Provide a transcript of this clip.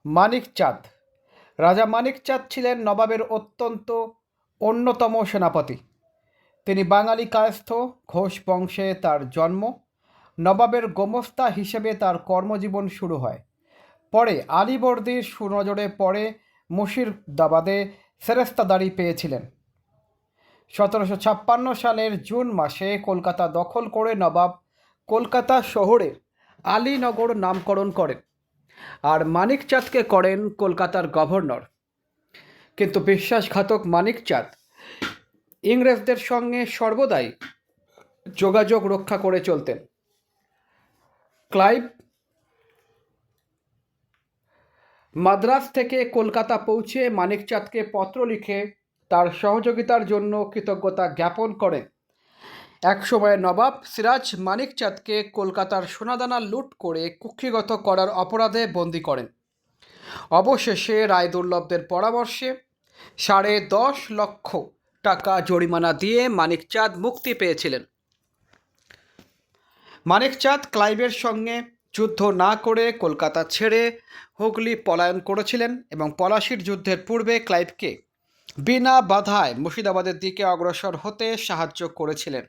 মানিক চাঁদ। রাজা মানিক চাঁদ ছিলেন নবাবের অত্যন্ত অন্যতম সেনাপতি। তিনি বাঙালি কায়স্থ ঘোষ বংশে তার জন্ম। নবাবের গোমস্তা হিসেবে তার কর্মজীবন শুরু হয়। পরে আলীবর্দীর সুনজরে পড়ে মুর্শিদাবাদে সেরেস্তাদারি পেয়েছিলেন। 1756 সালের জুন মাসে কলকাতা দখল করে নবাব কলকাতা শহরের আলীনগর নামকরণ করেন আর মানিক চাঁদকে করেন কলকাতার গভর্নর। কিন্তু বিশ্বাসঘাতক মানিক চাঁদ ইংরেজদের সঙ্গে সর্বদাই যোগাযোগ রক্ষা করে চলতেন। ক্লাইভ মাদ্রাজ থেকে কলকাতা পৌঁছে মানিক চাঁদকে পত্র লিখে তার সহযোগিতার জন্য কৃতজ্ঞতা জ্ঞাপন করেন। একসময় নবাব সিরাজ মানিক চাঁদকে কলকাতার সোনাদানা লুট করে কুক্ষিগত করার অপরাধে বন্দী করেন। অবশেষে রায়দুর্লভদের পরামর্শে 10.5 লক্ষ টাকা জরিমানা দিয়ে মানিক চাঁদ মুক্তি পেয়েছিলেন। মানিক চাঁদ ক্লাইভের সঙ্গে যুদ্ধ না করে কলকাতা ছেড়ে হুগলি পলায়ন করেছিলেন এবং পলাশির যুদ্ধের পূর্বে ক্লাইভকে বিনা বাধায় মুর্শিদাবাদের দিকে অগ্রসর হতে সাহায্য করেছিলেন।